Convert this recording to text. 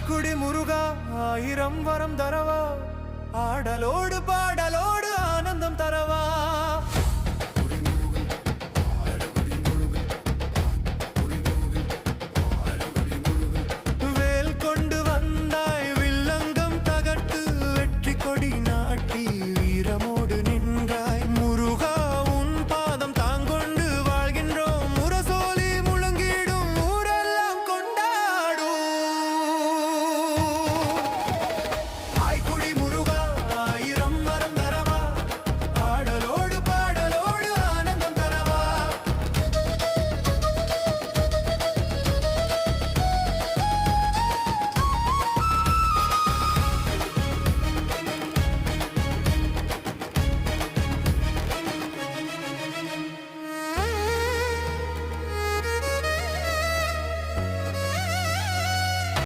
குடி முருகா ஆயிரம் வரம் தரவா, ஆடலோடு பாடலோடு ஆனந்தம் தரவா. வேல் கொண்டு வந்தாய் வில்லங்கம் தகர்த்து வெற்றி கொடி நாட்டி வீரமோடு நின்றாய். முருகா உன் பாதம் தாங்கொண்டு வாழ்கின்றோம், முரசோலி முழங்கிடும் ஊரெல்லாம் கொண்டாடும்.